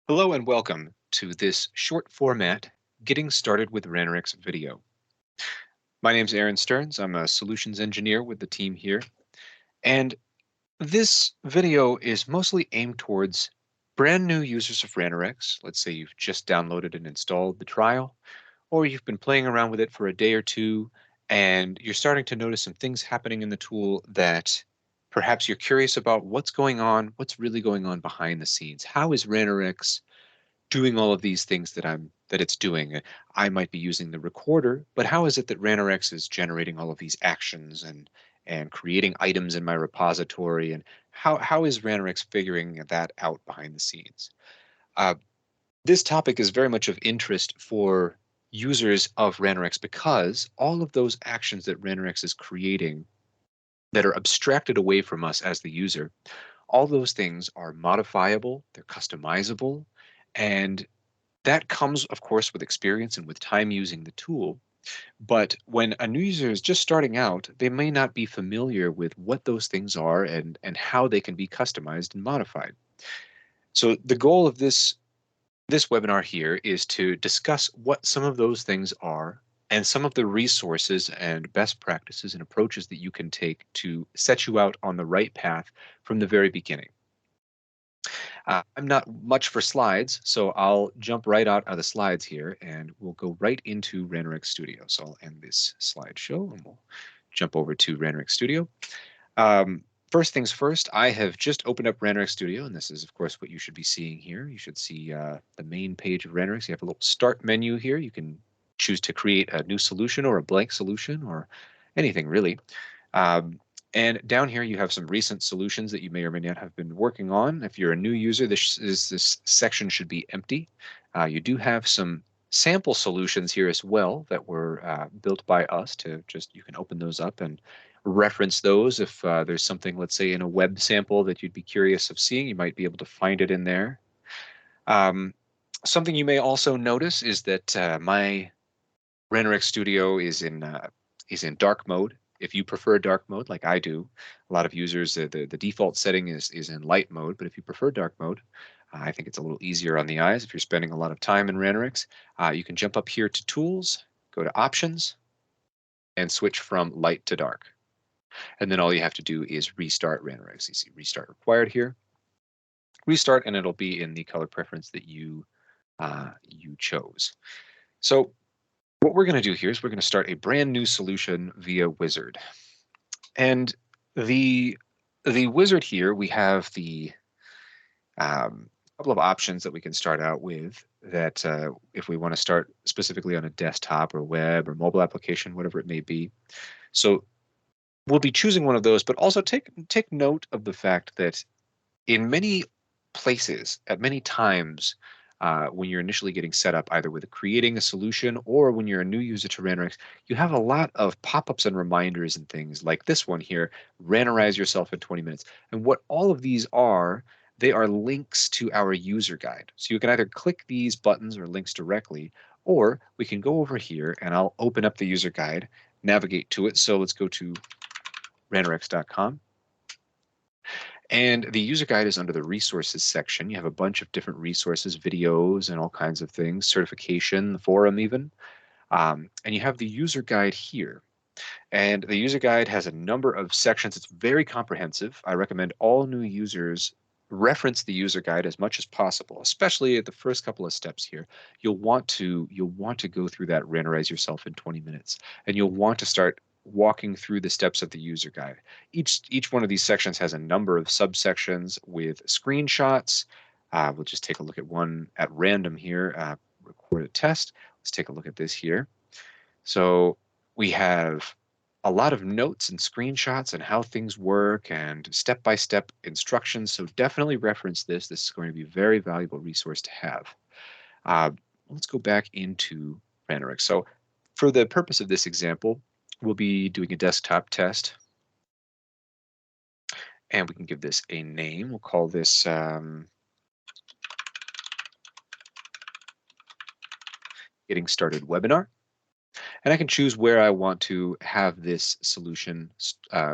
Hello and welcome to this short format Getting Started with Ranorex video. My name's Aaron Stearns. I'm a solutions engineer with the team here. And this video is mostly aimed towards brand new users of Ranorex. Let's say you've just downloaded and installed the trial, or you've been playing around with it for a day or two, and you're starting to notice some things happening in the tool that perhaps you're curious about what's going on, what's really going on behind the scenes. How is Ranorex doing all of these things that it's doing? I might be using the recorder, but how is it that Ranorex is generating all of these actions and creating items in my repository? And how is Ranorex figuring that out behind the scenes? Uh, this topic is very much of interest for users of Ranorex because all of those actions that Ranorex is creating that are abstracted away from us as the user, all those things are modifiable, they're customizable, and that comes, of course, with experience and with time using the tool. But when a new user is just starting out, they may not be familiar with what those things are and how they can be customized and modified. So the goal of this webinar here is to discuss what some of those things are and some of the resources and best practices and approaches that you can take to set you out on the right path from the very beginning. I'm not much for slides, so I'll jump right out of the slides here and we'll go right into Ranorex Studio. So I'll end this slideshow and we'll jump over to Ranorex Studio. First things first, I have just opened up Ranorex Studio, and this is, of course, what you should be seeing here. You should see the main page of Ranorex. You have a little start menu here. You can choose to create a new solution or a blank solution or anything really. Um, and down here, you have some recent solutions that you may or may not have been working on. If you're a new user, this section should be empty. You do have some sample solutions here as well that were built by us you can open those up and reference those. If there's something, let's say, in a web sample that you'd be curious of seeing, you might be able to find it in there. Something you may also notice is that my Ranorex Studio is in dark mode. If you prefer dark mode, like I do, a lot of users, the default setting is in light mode. But if you prefer dark mode, I think it's a little easier on the eyes. If you're spending a lot of time in Ranorex, you can jump up here to Tools, go to Options, and switch from light to dark. And then all you have to do is restart Ranorex. You see Restart Required here. Restart, and it'll be in the color preference that you chose. So what we're going to do here is we're going to start a brand new solution via Wizard. And the wizard here, we have the couple of options that we can start out with that if we want to start specifically on a desktop or web or mobile application, whatever it may be. So we'll be choosing one of those, but also take note of the fact that in many places, at many times, when you're initially getting set up, either with creating a solution or when you're a new user to Ranorex, you have a lot of pop-ups and reminders and things like this one here, Ranorize yourself in 20 minutes. And what all of these are, they are links to our user guide. So you can either click these buttons or links directly, or we can go over here and I'll open up the user guide, navigate to it. So let's go to ranorex.com. And the user guide is under the resources section. You have a bunch of different resources, videos, and all kinds of things, certification, the forum even. And you have the user guide here. And the user guide has a number of sections. It's very comprehensive. I recommend all new users reference the user guide as much as possible, especially at the first couple of steps here. You'll want to go through that Ranorize yourself in 20 minutes, and you'll want to start walking through the steps of the user guide. Each one of these sections has a number of subsections with screenshots. We'll just take a look at one at random here. Record a test. Let's take a look at this here. So we have a lot of notes and screenshots and how things work and step-by-step instructions. So definitely reference this. This is going to be a very valuable resource to have. Let's go back into Ranorex. So for the purpose of this example, we'll be doing a desktop test. And we can give this a name. We'll call this Getting Started Webinar. And I can choose where I want to have this solution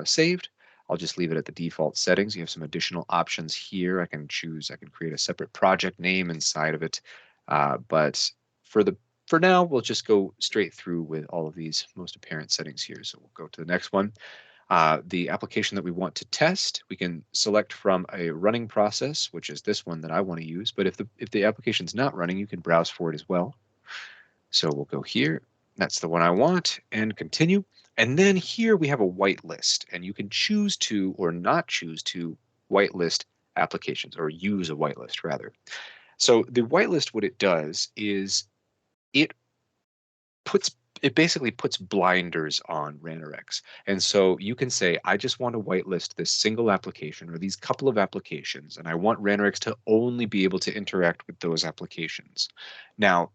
saved. I'll just leave it at the default settings. You have some additional options here. I can create a separate project name inside of it. But for now, we'll just go straight through with all of these most apparent settings here. So we'll go to the next one. The application that we want to test, we can select from a running process, which is this one that I want to use. But if the application's not running, you can browse for it as well. So we'll go here. That's the one I want, and continue. And then here we have a whitelist, and you can choose to or not choose to whitelist applications, or use a whitelist rather. So the whitelist, what it does is it basically puts blinders on Ranorex. And so you can say, I just want to whitelist this single application or these couple of applications, and I want Ranorex to only be able to interact with those applications. Now,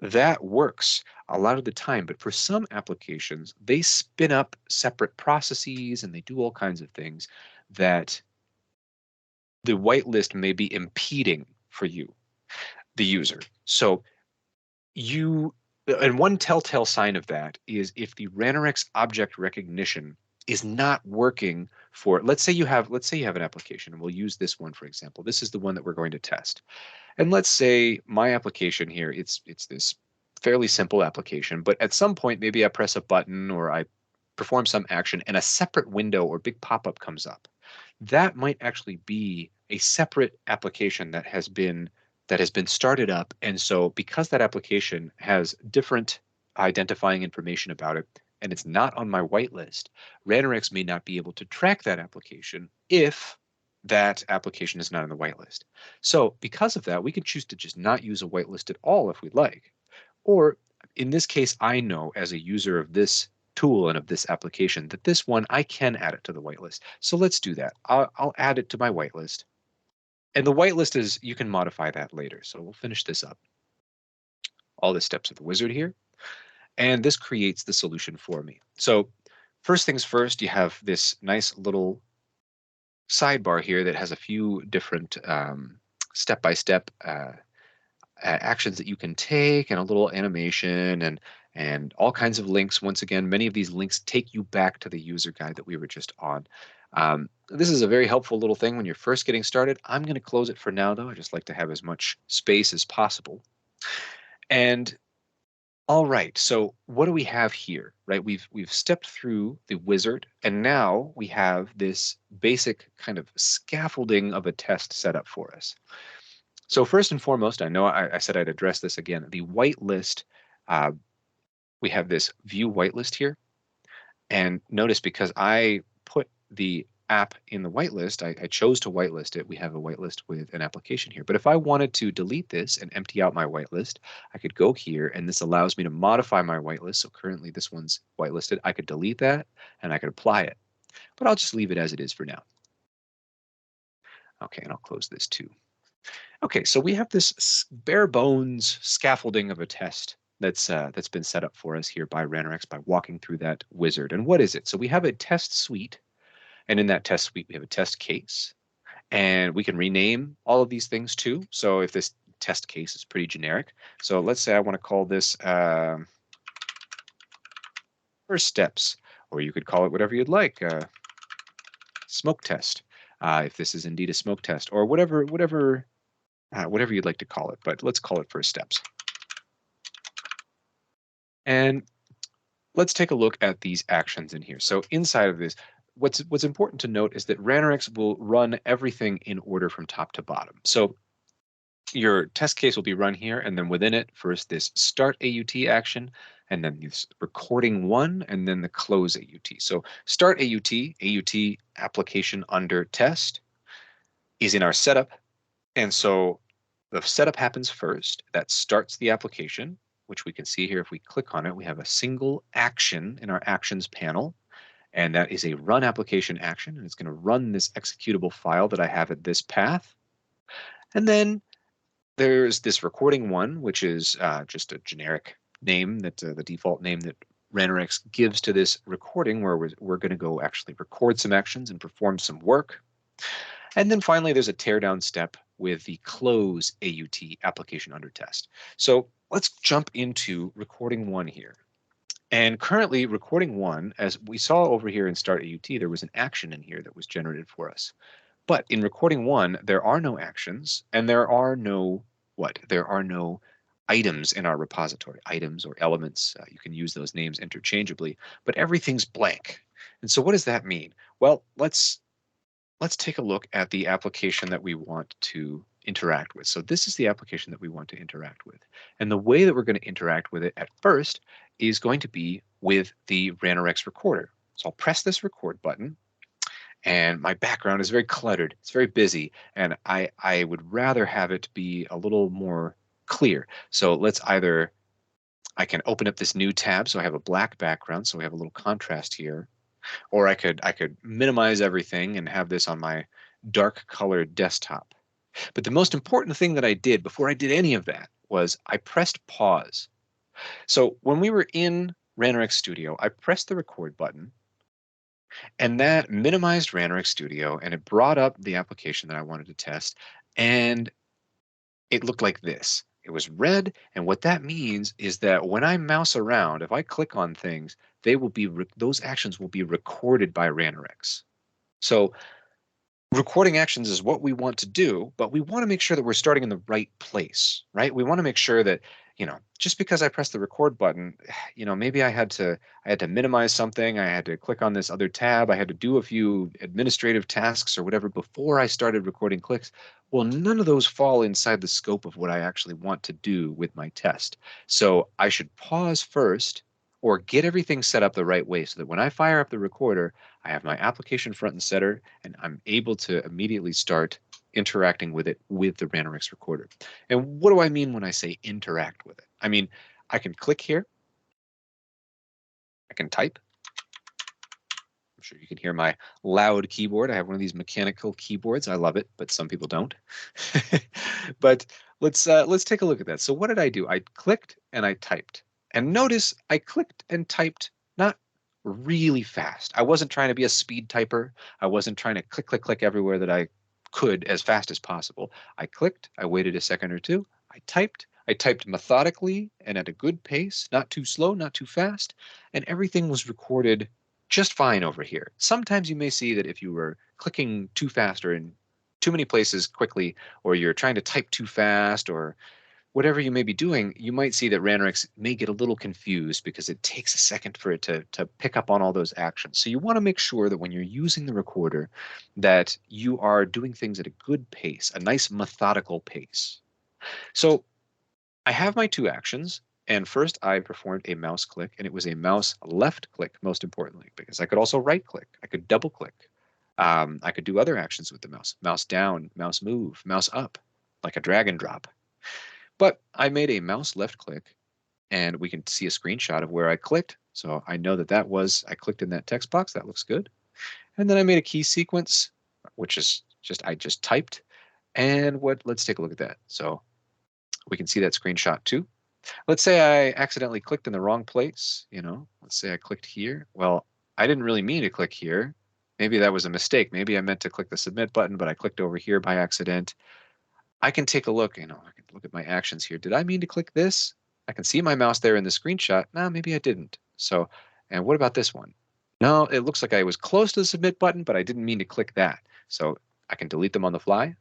that works a lot of the time, but for some applications, they spin up separate processes and they do all kinds of things that the whitelist may be impeding for you, the user. So and one telltale sign of that is if the Ranorex object recognition is not working for, let's say you have an application, and we'll use this one for example. This is the one that we're going to test. And let's say my application here, it's this fairly simple application, but at some point, maybe I press a button or I perform some action and a separate window or big pop-up comes up. That might actually be a separate application that has been started up. And so because that application has different identifying information about it, and it's not on my whitelist, Ranorex may not be able to track that application if that application is not on the whitelist. So because of that, we can choose to just not use a whitelist at all if we'd like. Or in this case, I know as a user of this tool and of this application that this one, I can add it to the whitelist. So let's do that. I'll add it to my whitelist. And the whitelist is, you can modify that later. So we'll finish this up. All the steps of the wizard here. And this creates the solution for me. So first things first, you have this nice little sidebar here that has a few different step-by-step actions that you can take, and a little animation and all kinds of links. Once again, many of these links take you back to the user guide that we were just on. This is a very helpful little thing when you're first getting started. I'm going to close it for now, though. I just like to have as much space as possible. And all right, so what do we have here, right? We've stepped through the wizard, and now we have this basic kind of scaffolding of a test set up for us. So first and foremost, I know I said I'd address this again. The whitelist, we have this view whitelist here. And notice because I put the app in the whitelist, I chose to whitelist it. We have a whitelist with an application here. But if I wanted to delete this and empty out my whitelist, I could go here, and this allows me to modify my whitelist. So currently this one's whitelisted. I could delete that and I could apply it. But I'll just leave it as it is for now. Okay, and I'll close this too. Okay, so we have this bare bones scaffolding of a test that's been set up for us here by Ranorex by walking through that wizard. And what is it? So we have a test suite, and in that test suite we have a test case, and we can rename all of these things too. So if this test case is pretty generic, so let's say I want to call this first steps, or you could call it whatever you'd like, smoke test, if this is indeed a smoke test, or whatever you'd like to call it, but let's call it first steps. And let's take a look at these actions in here. So inside of this, what's important to note is that Ranorex will run everything in order from top to bottom. So your test case will be run here, and then within it, first this start AUT action, and then this recording one, and then the close AUT. So start AUT application under test is in our setup. And so the setup happens first. That starts the application, which we can see here. If we click on it, we have a single action in our actions panel, and that is a run application action, and it's going to run this executable file that I have at this path. And then there's this recording one, which is just a generic name, that the default name that Ranorex gives to this recording, where we're going to go actually record some actions and perform some work. And then finally, there's a teardown step with the close AUT application under test. So let's jump into recording one here. And currently recording one, as we saw over here in Start AUT, there was an action in here that was generated for us. But in recording one, there are no actions and there are no what? There are no items in our repository, items or elements. You can use those names interchangeably, but everything's blank. And so what does that mean? Well, let's take a look at the application that we want to interact with. So this is the application that we want to interact with. And the way that we're going to interact with it at first is going to be with the Ranorex recorder. So I'll press this record button, and my background is very cluttered. It's very busy, and I would rather have it be a little more clear. So I can open up this new tab so I have a black background, so we have a little contrast here. Or I could minimize everything and have this on my dark colored desktop. But the most important thing that I did before I did any of that was I pressed pause. So when we were in Ranorex Studio, I pressed the record button, and that minimized Ranorex Studio, and it brought up the application that I wanted to test, and it looked like this. It was red, and what that means is that when I mouse around, if I click on things, those actions will be recorded by Ranorex. So recording actions is what we want to do, but we want to make sure that we're starting in the right place, right? We want to make sure that, just because I pressed the record button, maybe I had to minimize something, I had to click on this other tab, I had to do a few administrative tasks or whatever before I started recording clicks. Well, none of those fall inside the scope of what I actually want to do with my test. So I should pause first or get everything set up the right way so that when I fire up the recorder, I have my application front and center, and I'm able to immediately start interacting with it with the Ranorex recorder. And what do I mean when I say interact with it? I mean, I can click here, I can type. I'm sure you can hear my loud keyboard. I have one of these mechanical keyboards. I love it, but some people don't. But let's take a look at that. So what did I do? I clicked and I typed. And notice I clicked and typed not really fast. I wasn't trying to be a speed typer. I wasn't trying to click, click, click everywhere that I could as fast as possible. I clicked, I waited a second or two, I typed methodically and at a good pace, not too slow, not too fast, and everything was recorded just fine over here. Sometimes you may see that if you were clicking too fast or in too many places quickly, or you're trying to type too fast, or whatever you may be doing, you might see that Ranorex may get a little confused because it takes a second for it to pick up on all those actions. So you want to make sure that when you're using the recorder that you are doing things at a good pace, a nice methodical pace. So I have my two actions. And first I performed a mouse click, and it was a mouse left click, most importantly, because I could also right click. I could double click. I could do other actions with the mouse down, mouse move, mouse up, like a drag and drop. But I made a mouse left click, and we can see a screenshot of where I clicked. So I know I clicked in that text box. That looks good. And then I made a key sequence, which is I just typed. And let's take a look at that. So we can see that screenshot too. Let's say I accidentally clicked in the wrong place, let's say I clicked here. Well, I didn't really mean to click here. Maybe that was a mistake. Maybe I meant to click the submit button, but I clicked over here by accident. I can take a look, I can look at my actions here. Did I mean to click this? I can see my mouse there in the screenshot. No, maybe I didn't. So, and what about this one? No, it looks like I was close to the submit button, but I didn't mean to click that. So I can delete them on the fly.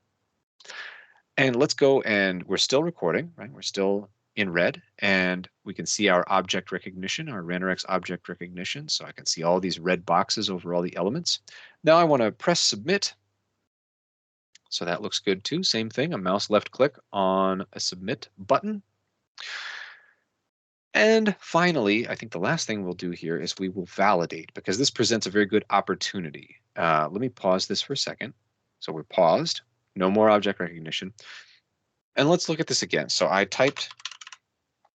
And let's go, and we're still recording, right? We're still in red, and we can see our object recognition, our Ranorex object recognition. So I can see all these red boxes over all the elements. Now I want to press submit. So that looks good too. Same thing, a mouse left click on a submit button. And finally, I think the last thing we'll do here is we will validate, because this presents a very good opportunity. Let me pause this for a second. So we're paused, no more object recognition. And let's look at this again. So I typed,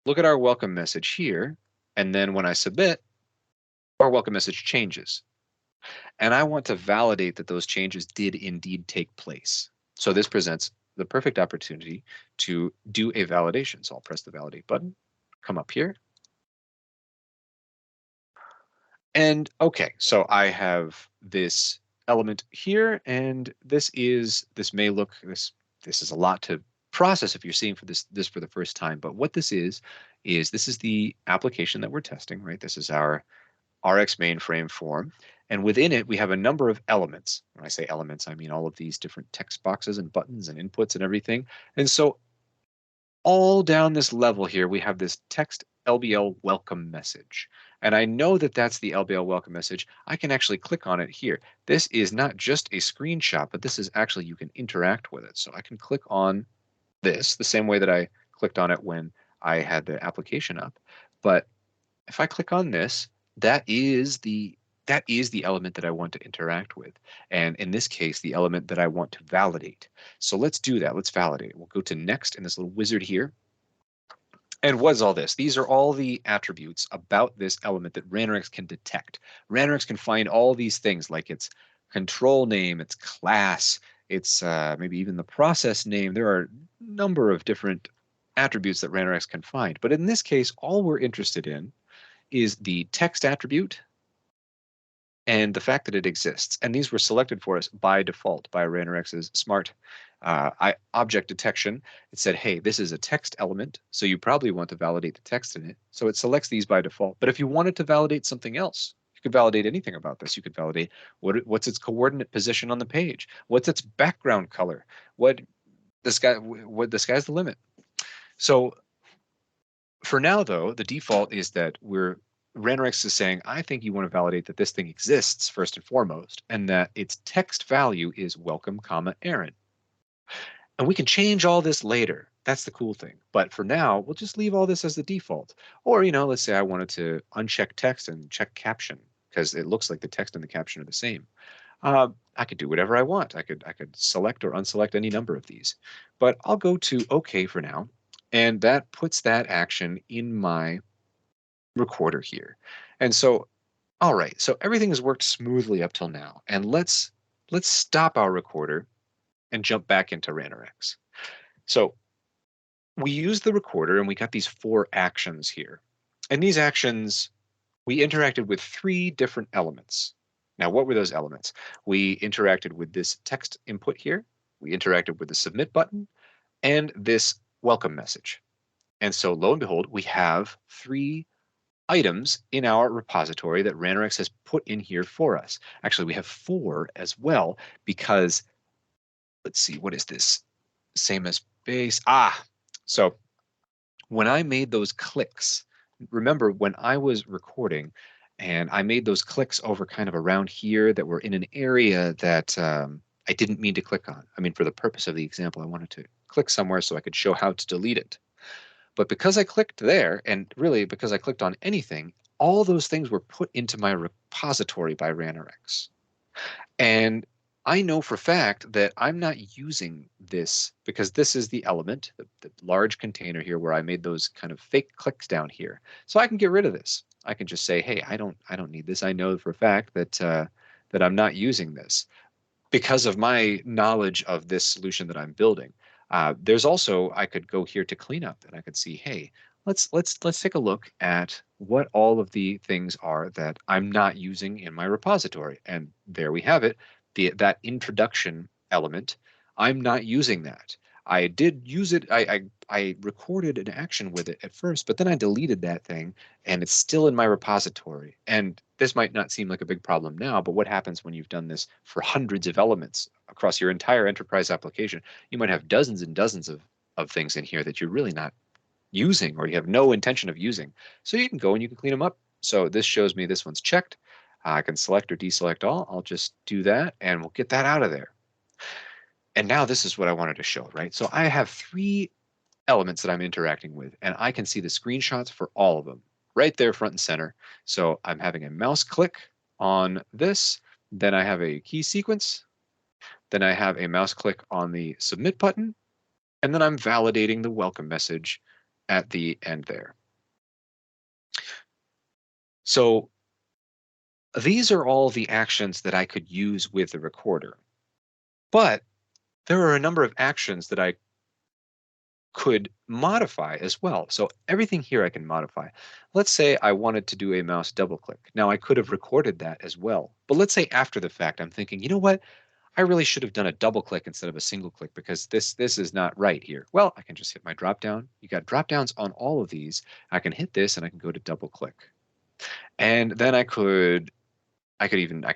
look at our welcome message here. And then when I submit, our welcome message changes. And I want to validate that those changes did indeed take place. So this presents the perfect opportunity to do a validation. So I'll press the validate button, come up here. And okay, so I have this element here, and this is a lot to process if you're seeing this for the first time. But what this is is this is the application that we're testing, right? This is our Rx mainframe form. And within it, we have a number of elements. When I say elements, I mean all of these different text boxes and buttons and inputs and everything. And so all down this level here, we have this text LBL welcome message. And I know that that's the LBL welcome message. I can actually click on it here. This is not just a screenshot, but this is actually, you can interact with it. So I can click on this the same way that I clicked on it when I had the application up. But if I click on this, that is the element that I want to interact with. And in this case, the element that I want to validate. So let's do that. Let's validate. We'll go to next in this little wizard here. And what is all this? These are all the attributes about this element that Ranorex can detect. Ranorex can find all these things like its control name, its class, its maybe even the process name. There are a number of different attributes that Ranorex can find. But in this case, all we're interested in is the text attribute and the fact that it exists. And these were selected for us by default by Ranorex's smart object detection. It said, hey, this is a text element, so you probably want to validate the text in it. So it selects these by default. But if you wanted to validate something else, you could validate anything about this. You could validate what's its coordinate position on the page, what's its background color, what the sky's the limit. So for now, though, the default is that Ranorex is saying, I think you want to validate that this thing exists first and foremost, and that its text value is welcome, Aaron. And we can change all this later. That's the cool thing. But for now, we'll just leave all this as the default. Or, let's say I wanted to uncheck text and check caption because it looks like the text and the caption are the same. I could do whatever I want. I could select or unselect any number of these. But I'll go to OK for now. And that puts that action in my recorder here. And so, all right, so everything has worked smoothly up till now. And let's stop our recorder and jump back into Ranorex. So we use the recorder and we got these 4 actions here. And these actions, we interacted with 3 different elements. Now, what were those elements? We interacted with this text input here. We interacted with the submit button and this welcome message. And so lo and behold, we have 3 items in our repository that Ranorex has put in here for us. Actually, we have 4 as well because, let's see, what is this? Same as base. So when I made those clicks, remember when I was recording and I made those clicks over kind of around here that were in an area that I didn't mean to click on. I mean, for the purpose of the example, I wanted to click somewhere so I could show how to delete it. But because I clicked there, and really because I clicked on anything, all those things were put into my repository by Ranorex. And I know for fact that I'm not using this because this is the element, the large container here where I made those kind of fake clicks down here. So I can get rid of this. I can just say, hey, I don't need this. I know for a fact that that I'm not using this because of my knowledge of this solution that I'm building. There's also, I could go here to clean up and I could see, hey, let's take a look at what all of the things are that I'm not using in my repository. And there we have it, that introduction element. I'm not using that. I did use it. I recorded an action with it at first, but then I deleted that thing and it's still in my repository. And this might not seem like a big problem now, but what happens when you've done this for hundreds of elements across your entire enterprise application? You might have dozens and dozens of things in here that you're really not using or you have no intention of using. So you can go and you can clean them up. So this shows me this one's checked. I can select or deselect all. I'll just do that and we'll get that out of there. And now this is what I wanted to show, right? So I have 3 elements that I'm interacting with, and I can see the screenshots for all of them right there front and center. So I'm having a mouse click on this, then I have a key sequence, then I have a mouse click on the submit button, and then I'm validating the welcome message at the end there. So these are all the actions that I could use with the recorder, but there are a number of actions that I could modify as well. So everything here I can modify. Let's say I wanted to do a mouse double click. Now I could have recorded that as well. But let's say after the fact, I'm thinking, you know what? I really should have done a double click instead of a single click because this is not right here. Well, I can just hit my drop down. You got drop downs on all of these. I can hit this and I can go to double click. And then I could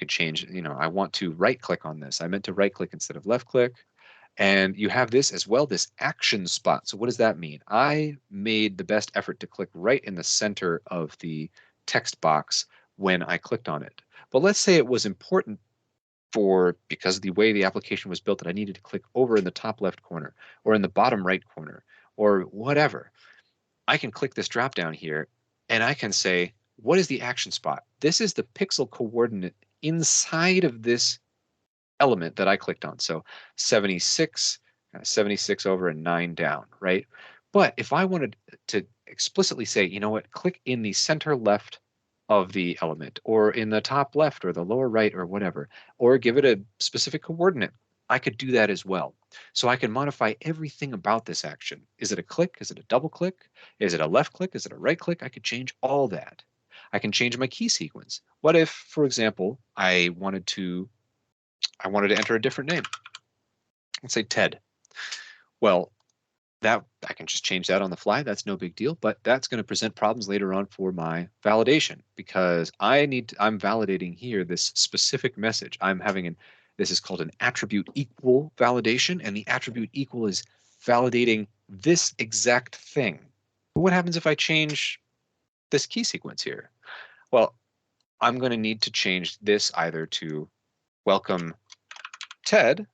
change, I want to right click on this. I meant to right click instead of left click. And you have this as well, this action spot. So what does that mean? I made the best effort to click right in the center of the text box when I clicked on it. But let's say it was important because of the way the application was built that I needed to click over in the top left corner or in the bottom right corner or whatever. I can click this drop down here and I can say, what is the action spot? This is the pixel coordinate inside of this element that I clicked on. So 76, 76 over and 9 down, right? But if I wanted to explicitly say, you know what, click in the center left of the element or in the top left or the lower right or whatever, or give it a specific coordinate, I could do that as well. So I can modify everything about this action. Is it a click? Is it a double click? Is it a left click? Is it a right click? I could change all that. I can change my key sequence. What if, for example, I wanted to enter a different name? Let's say Ted. Well, that I can just change that on the fly. That's no big deal, but that's going to present problems later on for my validation because I'm validating here this specific message. This is called an attribute equal validation, and the attribute equal is validating this exact thing. But what happens if I change this key sequence here? Well, I'm going to need to change this either to welcome Ted,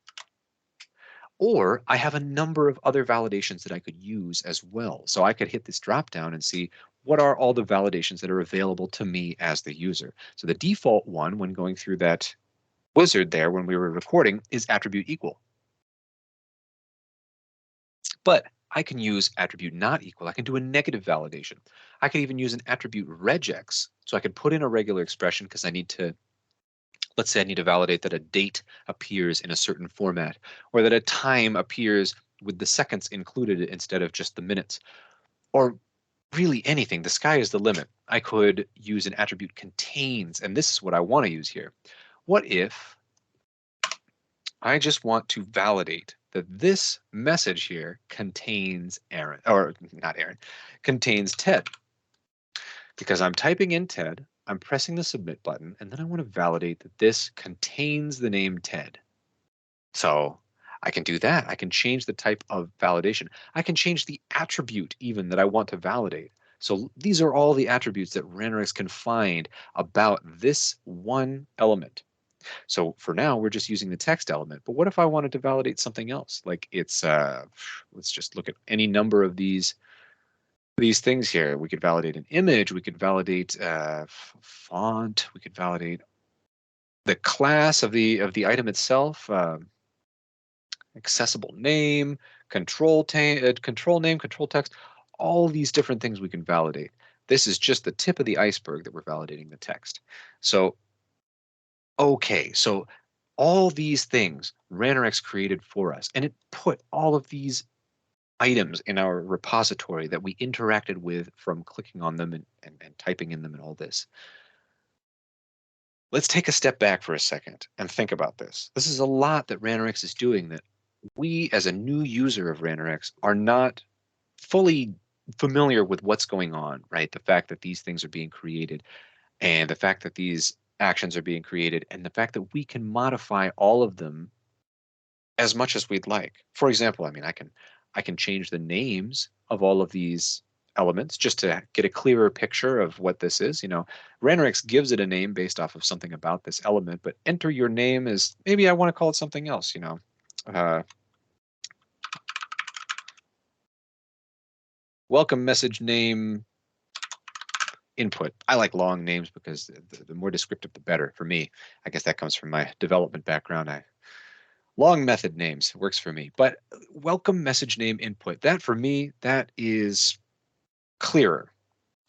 or I have a number of other validations that I could use as well. So I could hit this drop down and see what are all the validations that are available to me as the user. So the default one when going through that wizard there when we were recording is attribute equal. But I can use attribute not equal. I can do a negative validation. I could even use an attribute regex. So I could put in a regular expression because let's say I need to validate that a date appears in a certain format, or that a time appears with the seconds included instead of just the minutes, or really anything. The sky is the limit. I could use an attribute contains, and this is what I want to use here. What if I just want to validate that this message here contains Aaron, or not Aaron, contains Ted? Because I'm typing in Ted, I'm pressing the submit button, and then I want to validate that this contains the name Ted. So I can do that. I can change the type of validation. I can change the attribute even that I want to validate. So these are all the attributes that Ranorex can find about this one element. So for now, we're just using the text element. But what if I wanted to validate something else? Like let's just look at any number of these things here. We could validate an image. We could validate font. We could validate the class of the item itself. Accessible name, control name, control text, all these different things we can validate. This is just the tip of the iceberg that we're validating the text. So, okay, so all these things Ranorex created for us, and it put all of these items in our repository that we interacted with from clicking on them and typing in them and all this. Let's take a step back for a second and think about this. This is a lot that Ranorex is doing that we as a new user of Ranorex are not fully familiar with what's going on, right? The fact that these things are being created and the fact that these actions are being created and the fact that we can modify all of them as much as we'd like. For example, I mean, I can change the names of all of these elements just to get a clearer picture of what this is. Ranorex gives it a name based off of something about this element, but enter your name as maybe I want to call it something else, welcome message name input. I like long names because the more descriptive, the better for me. I guess that comes from my development background. Long method names works for me, but welcome message name input, that for me, that is clearer.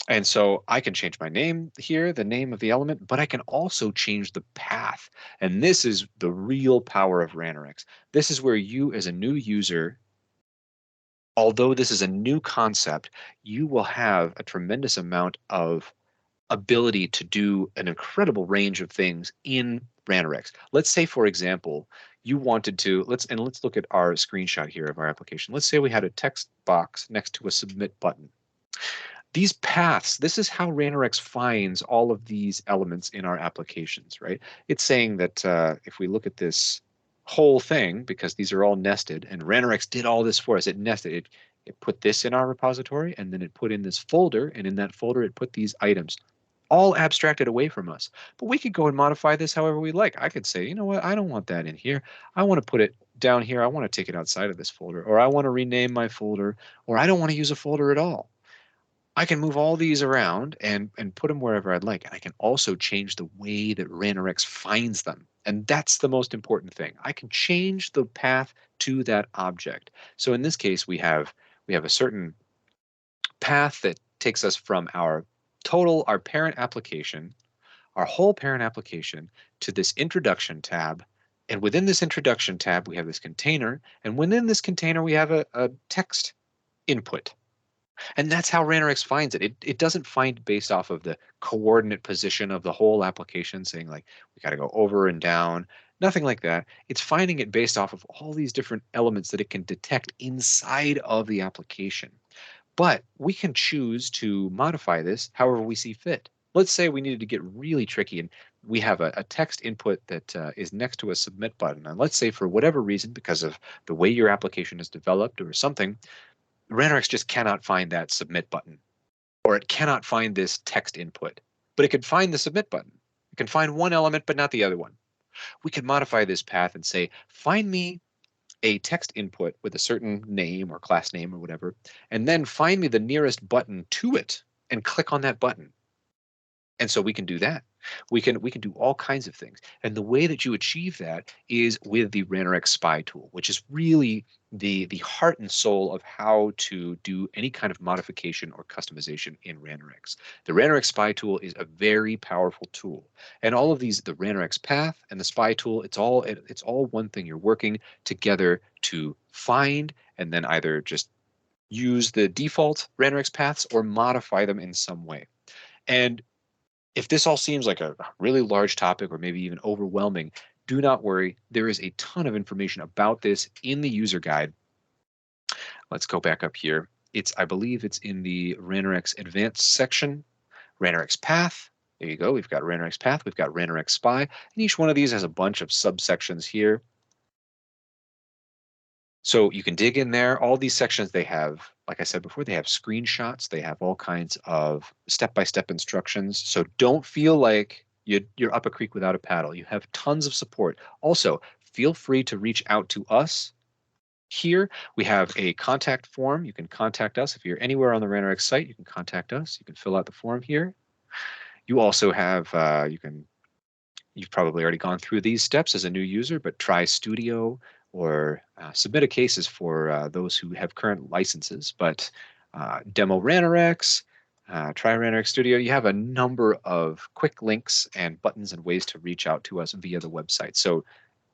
And so I can change my name here, the name of the element, but I can also change the path. And this is the real power of Ranorex. This is where you as a new user, although this is a new concept, you will have a tremendous amount of ability to do an incredible range of things in Ranorex. Let's say, for example, you wanted to, let's look at our screenshot here of our application. Let's say we had a text box next to a submit button. These paths, this is how Ranorex finds all of these elements in our applications, right? It's saying that if we look at this whole thing, because these are all nested, and Ranorex did all this for us, it nested, it put this in our repository, and then it put in this folder, and in that folder it put these items, all abstracted away from us. But we could go and modify this however we like. I could say, you know what, I don't want that in here. I want to put it down here. I want to take it outside of this folder, or I want to rename my folder, or I don't want to use a folder at all. I can move all these around and put them wherever I'd like. And I can also change the way that Ranorex finds them. And that's the most important thing. I can change the path to that object. So in this case, we have a certain path that takes us from our parent application, our whole parent application, to this introduction tab. And within this introduction tab, we have this container. And within this container, we have a text input. And that's how Ranorex finds it. It doesn't find based off of the coordinate position of the whole application, saying like, we got to go over and down, nothing like that. It's finding it based off of all these different elements that it can detect inside of the application. But we can choose to modify this however we see fit. Let's say we needed to get really tricky and we have a text input that is next to a submit button. And let's say for whatever reason, because of the way your application is developed or something, Ranorex just cannot find that submit button, or it cannot find this text input, but it could find the submit button. It can find one element, but not the other one. We could modify this path and say, find me a text input with a certain name or class name or whatever, and then find me the nearest button to it and click on that button. And so we can do that. We can do all kinds of things. And the way that you achieve that is with the Ranorex Spy tool, which is really the heart and soul of how to do any kind of modification or customization in Ranorex. The Ranorex Spy tool is a very powerful tool. And all of these, the Ranorex path and the Spy tool, it's all one thing. You're working together to find and then either just use the default Ranorex paths or modify them in some way. And if this all seems like a really large topic or maybe even overwhelming, do not worry. There is a ton of information about this in the user guide. Let's go back up here. I believe it's in the Ranorex Advanced section, Ranorex Path. There you go. We've got Ranorex Path. We've got Ranorex Spy. And each one of these has a bunch of subsections here. So you can dig in there. All these sections, they have, like I said before, they have screenshots. They have all kinds of step-by-step instructions. So don't feel like you're up a creek without a paddle. You have tons of support. Also, feel free to reach out to us. Here, we have a contact form. You can contact us. If you're anywhere on the Ranorex site, you can contact us. You can fill out the form here. You also have, you've probably already gone through these steps as a new user, but try Studio or submit a cases for those who have current licenses. But demo Ranorex, try Ranorex Studio. You have a number of quick links and buttons and ways to reach out to us via the website. So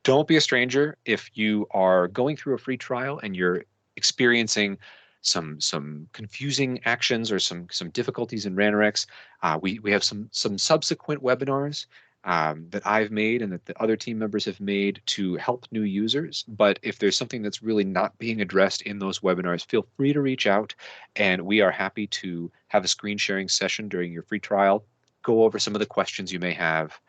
don't be a stranger. If you are going through a free trial and you're experiencing some confusing actions or some difficulties in Ranorex, we have some subsequent webinars that I've made and that the other team members have made to help new users. But if there's something that's really not being addressed in those webinars, feel free to reach out, and we are happy to have a screen sharing session during your free trial, go over some of the questions you may have.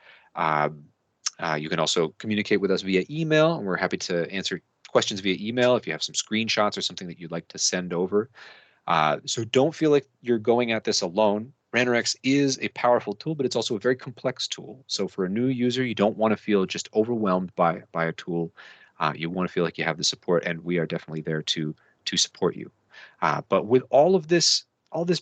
You can also communicate with us via email, and we're happy to answer questions via email if you have some screenshots or something that you'd like to send over. So don't feel like you're going at this alone. Ranorex is a powerful tool, but it's also a very complex tool. So for a new user, you don't want to feel just overwhelmed by a tool. You want to feel like you have the support, and we are definitely there to support you. But with all this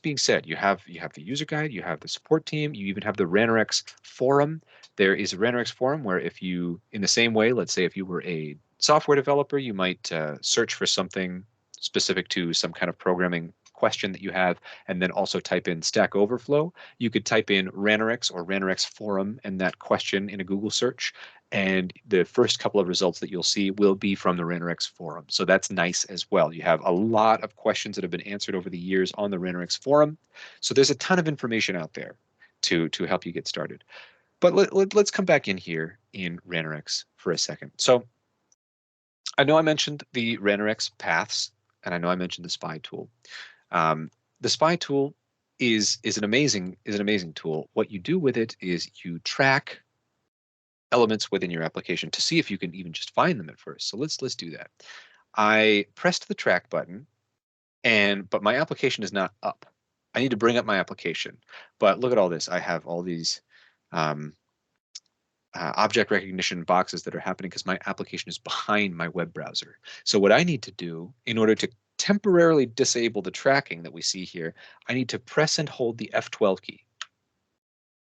being said, you have the user guide, you have the support team, you even have the Ranorex forum. There is a Ranorex forum where if you, in the same way, let's say if you were a software developer, you might search for something specific to some kind of programming question that you have, and then also type in Stack Overflow. You could type in Ranorex or Ranorex forum and that question in a Google search, and the first couple of results that you'll see will be from the Ranorex forum. So that's nice as well. You have a lot of questions that have been answered over the years on the Ranorex forum. So there's a ton of information out there to help you get started. But let's come back in here in Ranorex for a second. So I know I mentioned the Ranorex paths, and I know I mentioned the spy tool. Um, the spy tool is an amazing tool. What you do with it is you track elements within your application to see if you can even just find them at first. So let's do that. I pressed the track button, but my application is not up. I need to bring up my application. But look at all this. I have all these um, object recognition boxes that are happening because my application is behind my web browser. So what I need to do in order to temporarily disable the tracking that we see here, I need to press and hold the F12 key.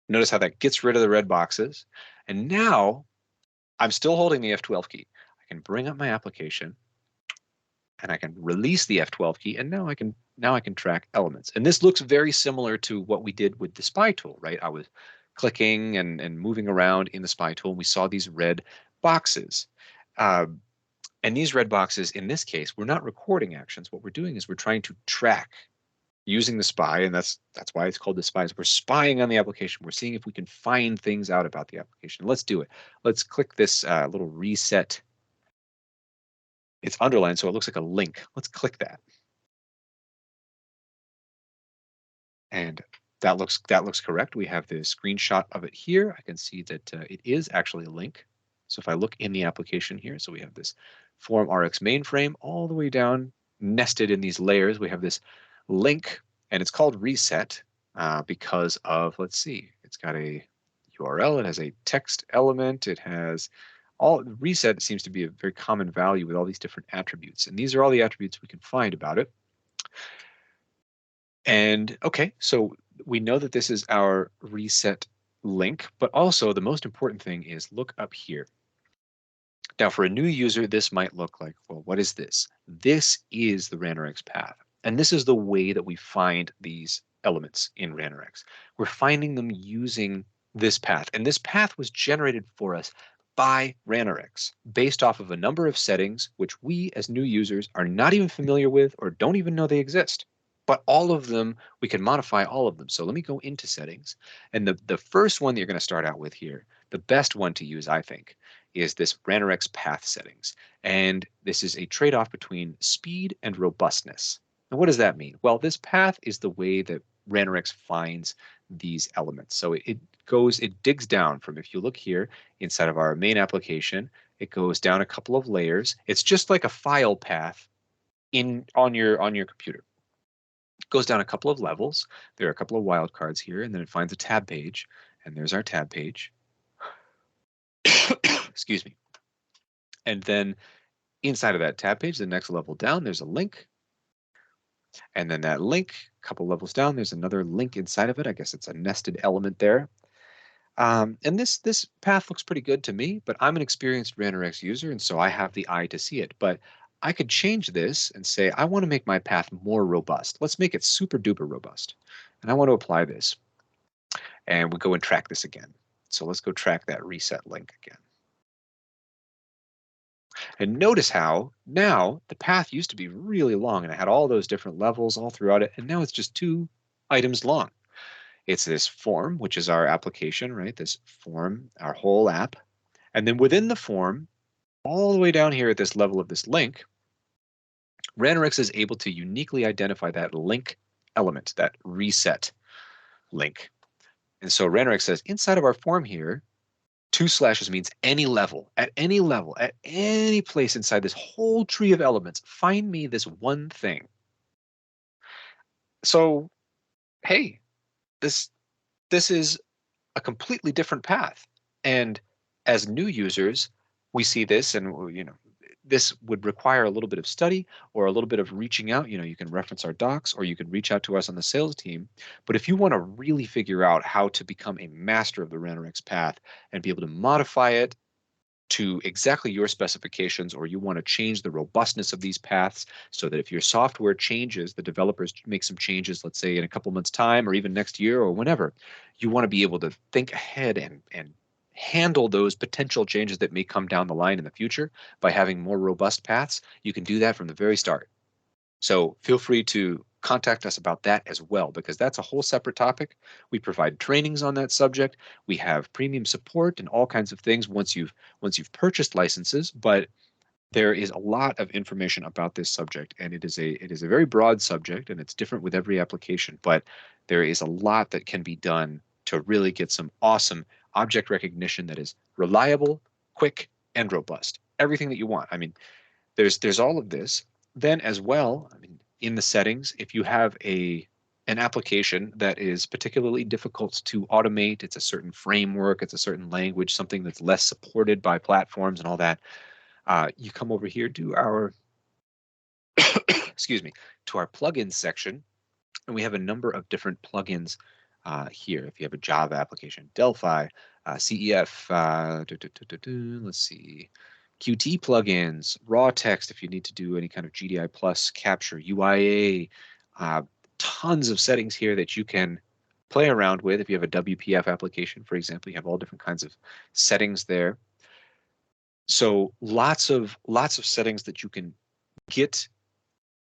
Notice how that gets rid of the red boxes. And now I'm still holding the F12 key. I can bring up my application and I can release the F12 key, and now I can track elements. And this looks very similar to what we did with the spy tool, right? I was clicking and moving around in the spy tool, and we saw these red boxes. Uh, and these red boxes, in this case, we're not recording actions. What we're doing is we're trying to track using the spy, and that's why it's called the spies. We're spying on the application. We're seeing if we can find things out about the application. Let's do it. Let's click this little reset. It's underlined, so it looks like a link. Let's click that. And that looks correct. We have the screenshot of it here. I can see that it is actually a link. So if I look in the application here, so we have this Form RX mainframe all the way down, nested in these layers. We have this link, and it's called reset because of, let's see, it's got a URL. It has a text element. It has all reset seems to be a very common value with all these different attributes. And these are all the attributes we can find about it. And okay, so we know that this is our reset link, but also the most important thing is look up here. Now, for a new user, this might look like, well, what is this? This is the Ranorex path. And this is the way that we find these elements in Ranorex. We're finding them using this path. And this path was generated for us by Ranorex based off of a number of settings, which we as new users are not even familiar with or don't even know they exist. But all of them, we can modify all of them. So let me go into settings. And the first one that you're going to start out with here, the best one to use, I think, is this Ranorex path settings. And this is a trade-off between speed and robustness. And what does that mean? Well, this path is the way that Ranorex finds these elements. So it digs down from, if you look here inside of our main application, it goes down a couple of layers. It's just like a file path on your computer. It goes down a couple of levels. There are a couple of wildcards here, and then it finds a tab page, and there's our tab page. Excuse me. And then inside of that tab page, the next level down, there's a link. And then that link, a couple levels down, there's another link inside of it. I guess it's a nested element there. And this path looks pretty good to me, but I'm an experienced Ranorex user, and so I have the eye to see it. But I could change this and say, I want to make my path more robust. Let's make it super duper robust. And I want to apply this. And we go and track this again. So let's go track that reset link again. And notice how now the path used to be really long and it had all those different levels all throughout it. And now it's just 2 items long. It's this form, which is our application, right? This form, our whole app. And then within the form, all the way down here at this level of this link, Ranorex is able to uniquely identify that link element, that reset link. And so Ranorex says inside of our form here, 2 slashes means any level, at any place inside this whole tree of elements, find me this one thing. So, hey, this is a completely different path. And as new users, we see this and this would require a little bit of study or a little bit of reaching out. You can reference our docs or you can reach out to us on the sales team. But if you want to really figure out how to become a master of the Ranorex path and be able to modify it to exactly your specifications, or you want to change the robustness of these paths so that if your software changes, the developers make some changes, let's say in a couple months time or even next year or whenever, you want to be able to think ahead and handle those potential changes that may come down the line in the future by having more robust paths. You can do that from the very start. So feel free to contact us about that as well, because that's a whole separate topic. We provide trainings on that subject. We have premium support and all kinds of things once you've purchased licenses. But there is a lot of information about this subject, and it is a very broad subject, and it's different with every application, but there is a lot that can be done to really get some awesome object recognition that is reliable, quick, and robust. Everything that you want. I mean, there's all of this. Then as well, I mean, in the settings, if you have an application that is particularly difficult to automate, it's a certain framework, it's a certain language, something that's less supported by platforms and all that, you come over here to our, excuse me, to our plugins section, and we have a number of different plugins here. If you have a Java application, Delphi, CEF, let's see, Qt plugins, raw text if you need to do any kind of GDI plus capture, UIA, uh, tons of settings here that you can play around with. If you have a WPF application, for example, you have all different kinds of settings there. So lots of settings that you can get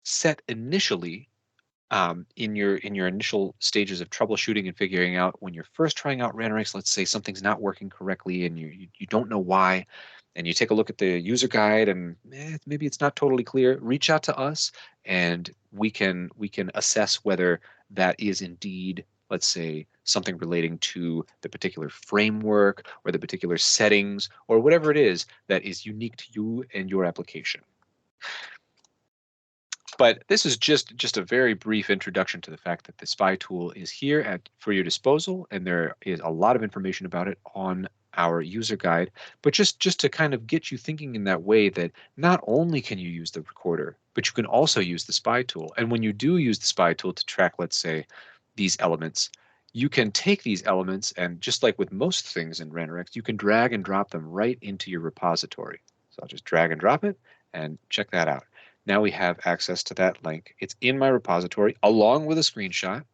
set initially in your initial stages of troubleshooting and figuring out when you're first trying out Ranorex. Let's say something's not working correctly and you don't know why, and you take a look at the user guide and maybe it's not totally clear. Reach out to us and we can assess whether that is indeed, let's say, something relating to the particular framework or the particular settings or whatever it is that is unique to you and your application. But this is just a very brief introduction to the fact that the spy tool is here for your disposal, and there is a lot of information about it on our user guide. But just to kind of get you thinking in that way that not only can you use the recorder, but you can also use the spy tool. And when you do use the spy tool to track, let's say, these elements, you can take these elements and just like with most things in Ranorex, you can drag and drop them right into your repository. So I'll just drag and drop it and check that out. Now we have access to that link. It's in my repository along with a screenshot.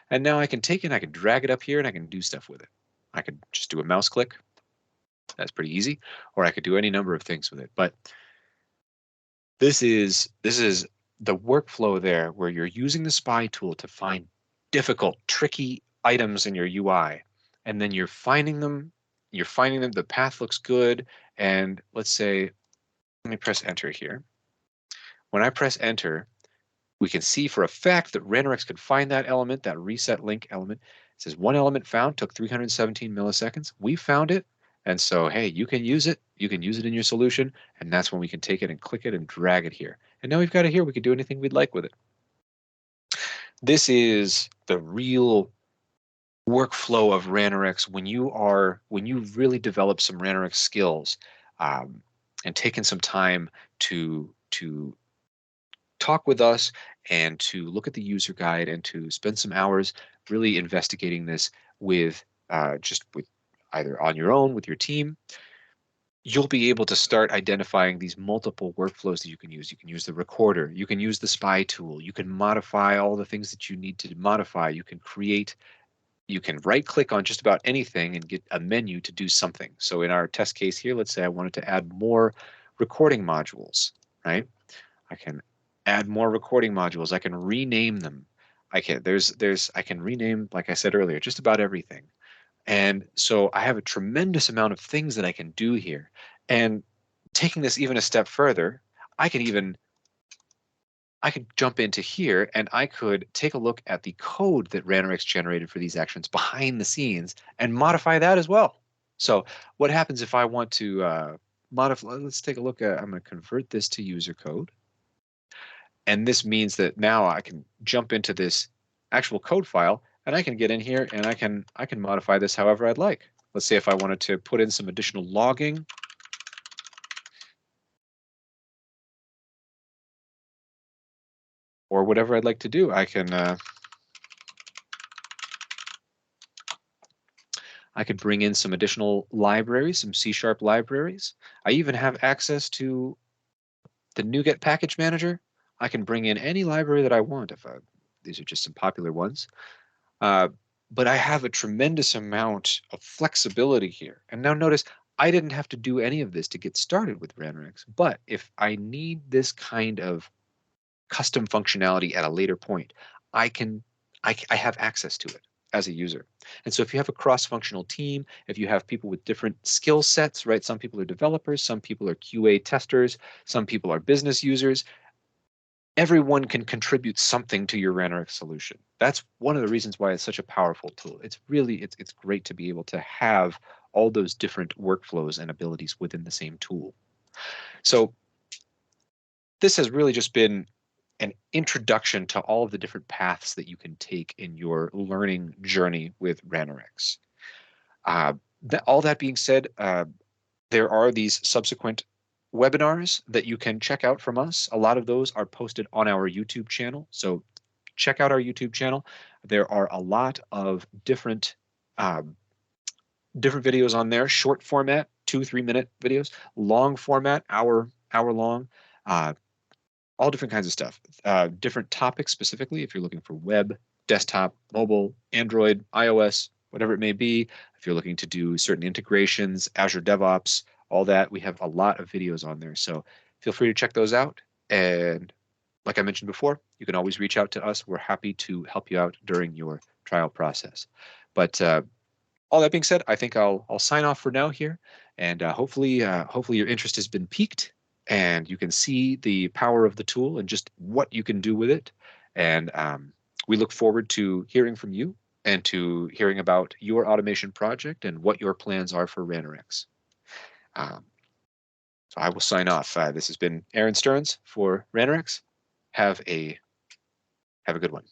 And now I can take it, I can drag it up here and I can do stuff with it. I could just do a mouse click. That's pretty easy. Or I could do any number of things with it. But this is the workflow there where you're using the spy tool to find difficult, tricky items in your UI. And then you're finding them, the path looks good. And let's say, let me press enter here. When I press enter, we can see for a fact that Ranorex could find that element, that reset link element. It says one element found, took 317 milliseconds. We found it. And so, hey, you can use it. You can use it in your solution. And that's when we can take it and click it and drag it here. And now we've got it here. We can do anything we'd like with it. This is the real workflow of Ranorex when you really develop some Ranorex skills and taken some time to talk with us and to look at the user guide and to spend some hours really investigating this with either on your own with your team, you'll be able to start identifying these multiple workflows that you can use. You can use the recorder, you can use the spy tool, you can modify all the things that you need to modify, you can right click on just about anything and get a menu to do something. So in our test case here, let's say I wanted to add more recording modules, right? I can add more recording modules. I can rename them. I can rename, like I said earlier, just about everything. And so I have a tremendous amount of things that I can do here. And taking this even a step further, I could jump into here and I could take a look at the code that Ranorex generated for these actions behind the scenes and modify that as well. So what happens if I want to modify? Let's take a look at, I'm going to convert this to user code. And this means that now I can jump into this actual code file and I can get in here and I can modify this however I'd like. Let's say if I wanted to put in some additional logging. Or whatever I'd like to do, I could bring in some additional libraries, some C# libraries. I even have access to the NuGet package manager. I can bring in any library that I want. These are just some popular ones. But I have a tremendous amount of flexibility here. And now notice, I didn't have to do any of this to get started with Ranorex. But if I need this kind of custom functionality at a later point, I have access to it. as a user. And so if you have a cross-functional team, if you have people with different skill sets, right? Some people are developers, some people are QA testers, some people are business users. Everyone can contribute something to your Ranorex solution. That's one of the reasons why it's such a powerful tool. It's great to be able to have all those different workflows and abilities within the same tool. So this has really just been an introduction to all of the different paths that you can take in your learning journey with Ranorex. All that being said, there are these subsequent webinars that you can check out from us. A lot of those are posted on our YouTube channel. So check out our YouTube channel. There are a lot of um, different videos on there, short format, 2-3 minute videos, long format, hour long, uh, all different kinds of stuff, different topics specifically, if you're looking for web, desktop, mobile, Android, iOS, whatever it may be. If you're looking to do certain integrations, Azure DevOps, all that, we have a lot of videos on there. So feel free to check those out. And like I mentioned before, you can always reach out to us. We're happy to help you out during your trial process. But all that being said, I think I'll sign off for now here, and hopefully your interest has been piqued, and you can see the power of the tool and just what you can do with it. And we look forward to hearing from you and to hearing about your automation project and what your plans are for Ranorex. Um, so I will sign off. This has been Aaron Stearns for Ranorex. Have a good one.